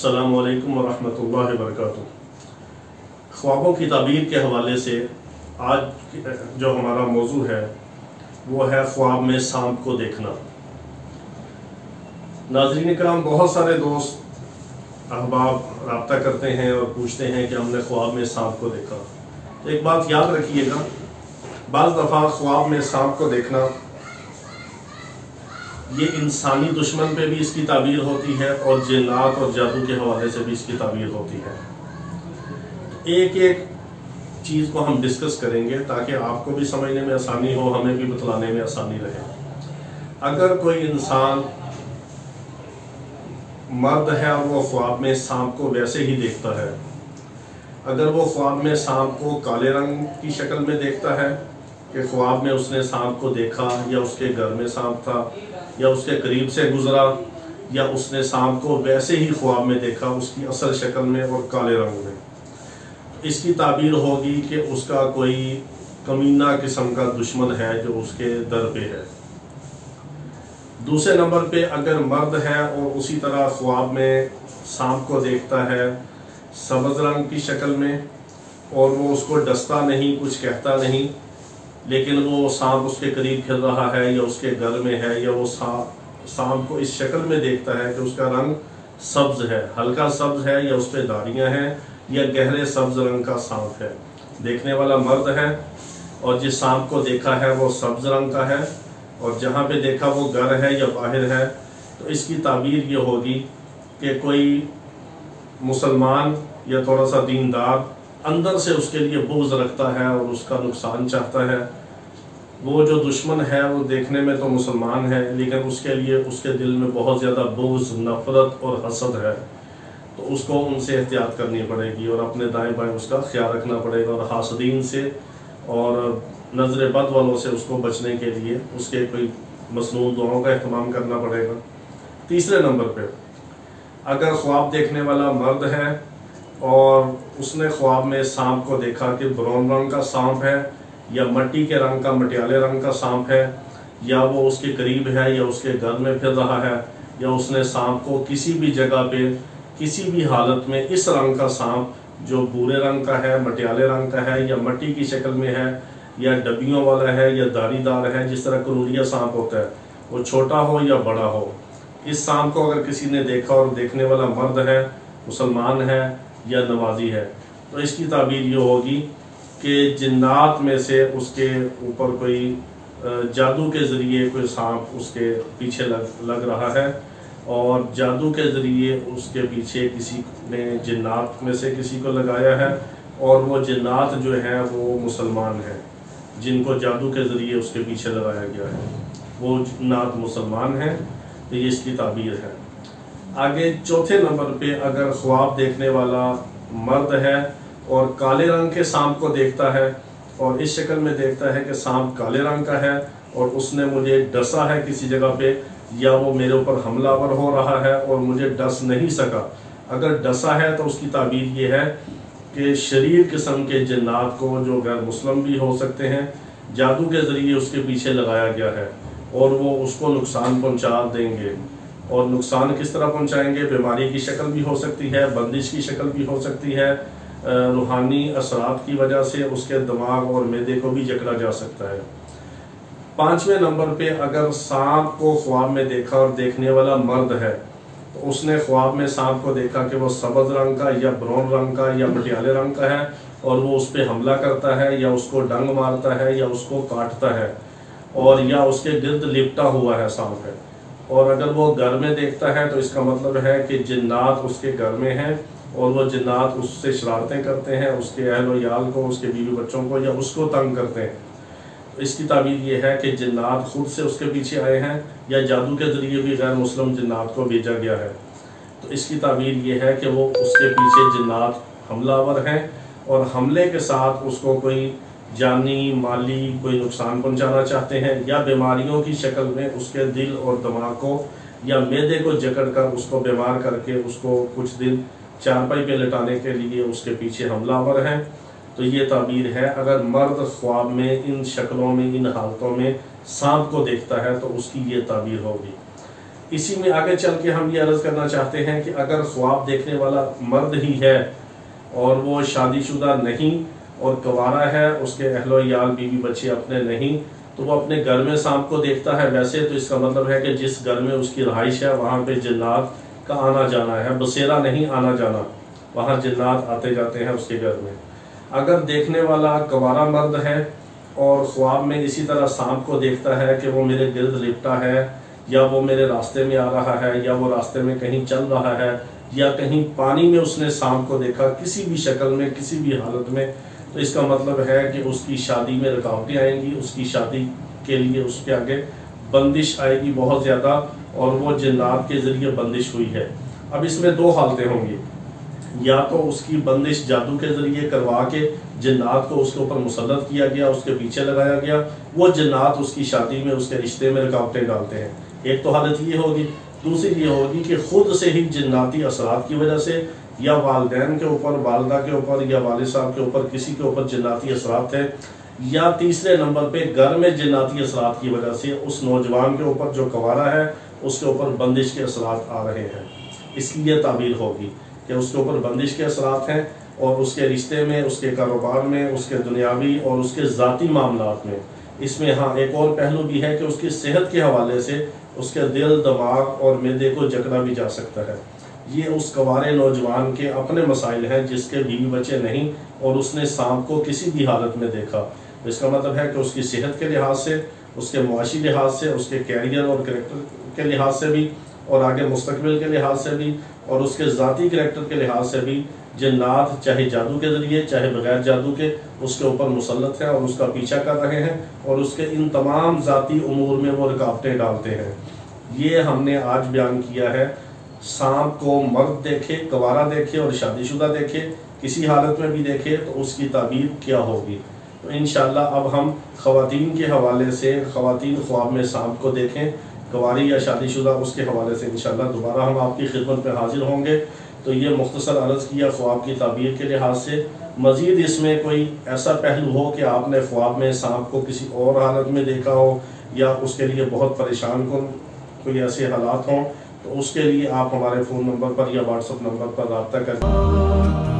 अस्सलामु अलैकुम वरहमतुल्लाहि वबरकातुहू। ख्वाबों की ताबीर के हवाले से आज जो हमारा मौजू है वो है ख्वाब में सांप को देखना। नाज़रीन इकराम, बहुत सारे दोस्त अहबाब रब्ता करते हैं और पूछते हैं कि हमने ख्वाब में सांप को देखा। तो एक बात याद रखिएगा, बाज़ दफ़ा ख्वाब में सांप को देखना ये इंसानी दुश्मन पे भी इसकी ताबीर होती है और जिन्नात और जादू के हवाले से भी इसकी ताबीर होती है। एक एक चीज़ को हम डिस्कस करेंगे ताकि आपको भी समझने में आसानी हो, हमें भी बतलाने में आसानी रहे। अगर कोई इंसान मर्द है और वो ख्वाब में सांप को वैसे ही देखता है, अगर वो ख्वाब में सांप को काले रंग की शक्ल में देखता है कि ख्वाब में उसने सांप को देखा या उसके घर में सांप था या उसके करीब से गुजरा या उसने सांप को वैसे ही ख्वाब में देखा उसकी असल शक्ल में और काले रंग में, इसकी ताबीर होगी कि उसका कोई कमीना किस्म का दुश्मन है जो उसके दर पे है। दूसरे नंबर पे अगर मर्द है और उसी तरह ख्वाब में सांप को देखता है सब्ज़ रंग की शक्ल में और वो उसको डसता नहीं, कुछ कहता नहीं, लेकिन वो सांप उसके करीब खेल रहा है या उसके घर में है या वो सांप को इस शक्ल में देखता है कि उसका रंग सब्ज़ है, हल्का सब्ज़ है या उस पर दाढ़ियाँ हैं या गहरे सब्ज़ रंग का सांप है, देखने वाला मर्द है और जिस सांप को देखा है वो सब्ज़ रंग का है और जहाँ पे देखा वो घर है या बाहर है, तो इसकी ताबीर ये होगी कि कोई मुसलमान या थोड़ा सा दीनदार अंदर से उसके लिए बुग़्ज़ रखता है और उसका नुकसान चाहता है। वो जो दुश्मन है वो देखने में तो मुसलमान है लेकिन उसके लिए उसके दिल में बहुत ज़्यादा बुग़्ज़, नफ़रत और हसद है, तो उसको उनसे एहतियात करनी पड़ेगी और अपने दाएं बाएं उसका ख्याल रखना पड़ेगा और हासदीन से और नज़र बद वालों से उसको बचने के लिए उसके कोई मसनून दुआओं का एहतमाम करना पड़ेगा। तीसरे नंबर पे अगर ख्वाब देखने वाला मर्द है और उसने ख्वाब में सांप को देखा कि ब्राउन रंग का सांप है या मट्टी के रंग का, मटियाले रंग का सांप है या वो उसके करीब है या उसके घर में फिर रहा है या उसने सांप को किसी भी जगह पे किसी भी हालत में इस रंग का सांप जो भूरे रंग का है, मटियाले रंग का है या मट्टी की शक्ल में है या डबियों वाला है या धारीदार है, जिस तरह करूरिया सांप होता है, वो छोटा हो या बड़ा हो, इस सांप को अगर किसी ने देखा और देखने वाला मर्द है, मुसलमान है या नमाजी है, तो इसकी ताबीर ये होगी कि जिन्नात में से उसके ऊपर कोई जादू के ज़रिए कोई सांप उसके पीछे लग रहा है और जादू के ज़रिए उसके पीछे किसी ने जिन्नात में से किसी को लगाया है और वो जिन्नात जो है वो मुसलमान है, जिनको जादू के ज़रिए उसके पीछे लगाया गया है वो जिन्नात मुसलमान है, तो ये इसकी ताबीर है। आगे चौथे नंबर पे अगर ख्वाब देखने वाला मर्द है और काले रंग के सांप को देखता है और इस शक्ल में देखता है कि सांप काले रंग का है और उसने मुझे डसा है किसी जगह पे या वो मेरे ऊपर हमलावर हो रहा है और मुझे डस नहीं सका, अगर डसा है तो उसकी ताबीर ये है कि शरीर किस्म के जिन्नात को जो गैर मुस्लिम भी हो सकते हैं जादू के ज़रिए उसके पीछे लगाया गया है और वो उसको नुकसान पहुंचा देंगे। और नुकसान किस तरह पहुंचाएंगे? बीमारी की शक्ल भी हो सकती है, बंदिश की शक्ल भी हो सकती है, रूहानी असरात की वजह से उसके दिमाग और मैदे को भी जकड़ा जा सकता है। पाँचवें नंबर पे अगर सांप को ख्वाब में देखा और देखने वाला मर्द है तो उसने ख्वाब में सांप को देखा कि वो सब्ज़ रंग का या ब्राउन रंग का या मटियाले रंग का है और वो उस पर हमला करता है या उसको डंग मारता है या उसको काटता है और या उसके गिर्द लिपटा हुआ है सांप है, और अगर वो घर में देखता है तो इसका मतलब है कि जिन्नात उसके घर में हैं और वो जिन्नात उससे शरारतें करते हैं, उसके अहल व याल को, उसके बीवी बच्चों को या उसको तंग करते हैं। तो इसकी ताबीर ये है कि जिन्नात खुद से उसके पीछे आए हैं या जादू के ज़रिए भी गैर मुस्लिम जिन्नात को भेजा गया है, तो इसकी ताबीर ये है कि वो उसके पीछे जिन्नात हमलावर हैं और हमले के साथ उसको कोई जानी माली कोई नुकसान पहुंचाना चाहते हैं या बीमारियों की शक्ल में उसके दिल और दिमाग को या मैदे को जकड़ कर उसको बीमार करके उसको कुछ दिन चारपाई पे लटाने के लिए उसके पीछे हमलावर हैं। तो ये ताबीर है, अगर मर्द ख्वाब में इन शक्लों में इन हालतों में सांप को देखता है तो उसकी ये ताबीर होगी। اسی میں آگے چل کے ہم یہ عرض کرنا چاہتے ہیں کہ اگر خواب دیکھنے والا مرد ہی ہے اور وہ شادی شدہ نہیں اور کنوارا ہے، اس کے اہل و عیال بیوی بچے اپنے نہیں، تو وہ اپنے گھر میں سانپ کو دیکھتا ہے، ویسے تو اس کا مطلب ہے کہ جس گھر میں اس کی رہائش ہے وہاں پہ جنات کا آنا جانا ہے، بسیرا نہیں آنا جانا، وہاں جنات آتے جاتے ہیں اس کے گھر میں۔ اگر دیکھنے والا کنوارا مرد ہے اور خواب میں اسی طرح سانپ کو دیکھتا ہے کہ وہ میرے گرد لپٹا ہے، یا وہ میرے راستے میں آ رہا ہے، یا وہ راستے میں کہیں چل رہا ہے، یا کہیں پانی میں اس نے سانپ کو دیکھا کسی بھی شکل میں کسی بھی حالت میں، تو اس کا مطلب ہے کہ اس کی شادی میں رکاوٹیں آئیں گی، اس کی شادی کے لیے اس کے آگے بندش آئے گی بہت زیادہ، اور وہ جنات کے ذریعے بندش ہوئی ہے۔ اب اس میں دو حالتیں ہوں گی، یا تو اس کی بندش جادو کے ذریعے کروا کے جنات کو اس کے اوپر مسلط کیا گیا، اس کے پیچھے لگایا گیا، وہ جنات اس کی شادی میں اس کے رشتے میں رکاوٹیں ڈالتے ہیں، ایک تو حالت یہ ہوگی۔ دوسری یہ ہوگی کہ خود سے ہی جناتی اثرات کی وجہ سے، یا والدین کے اوپر، والدہ کے اوپر، یا والد صاحب کے اوپر، کسی کے اوپر جناتی اثرات ہیں، یا تیسرے نمبر پہ گھر میں جناتی اثرات کی وجہ سے اس نوجوان کے اوپر جو کنوارا ہے اس کے اوپر بندش کے اثرات آ رہے ہیں۔ اس کی یہ تعبیر ہوگی کہ اس کے اوپر بندش کے اثرات ہیں، اور اس کے رشتے میں، اس کے کاروبار میں، اس کے دنیاوی اور اس کے ذاتی معاملات میں۔ اس میں ہاں ایک اور پہلو بھی ہے کہ اس کی صحت کے حوالے سے اس کے دل، دماغ اور معدے کو جکڑا بھی جا سکتا ہے۔ یہ اس کنوارے نوجوان کے اپنے مسائل ہیں جس کے بیوی بچے نہیں اور اس نے سانپ کو کسی بھی حالت میں دیکھا۔ اس کا مطلب ہے کہ اس کی صحت کے لحاظ سے، اس کے معاشی لحاظ سے، اس کے کیریئر اور کریکٹر کے لحاظ سے بھی، اور آگے مستقبل کے لحاظ سے بھی، اور اس کے ذاتی کریکٹر کے لحاظ سے بھی، جنات چاہے جادو کے ذریعے چاہے بغیر جادو کے اس کے اوپر مسلط ہیں اور اس کا پیچھا کر رہے ہیں، اور اس کے ان تمام ذاتی امور میں وہ رکاوٹیں ڈالتے ہیں۔ یہ ہم نے آج بیان کیا ہے۔ سانپ کو مرد دیکھے، کنوارا دیکھے اور شادی شدہ دیکھے، کسی حالت میں بھی دیکھے تو اس کی تعبیر کیا ہوگی۔ تو انشاءاللہ اب ہم خواتین کے حوالے سے، خواتین خواب میں سانپ کو دیکھیں، کنواری یا شادی شدہ، اس کے حوالے سے انشاءاللہ دوبارہ ہم آپ کی خدمت میں حاضر ہوں گے۔ تو یہ مختصر عرض کیا خواب کی تعبیر کے لحاظ سے۔ مزید اس میں کوئی ایسا پہلو ہو کہ آپ نے خواب میں سانپ کو کسی اور حالت میں دیکھا ہو، یا اس کے لیے بہت پریشان کن کوئی ایسے حالات ہوں، تو اس کے لیے آپ ہمارے فون نمبر پر یا واٹس ایپ نمبر پر رابطہ کریں۔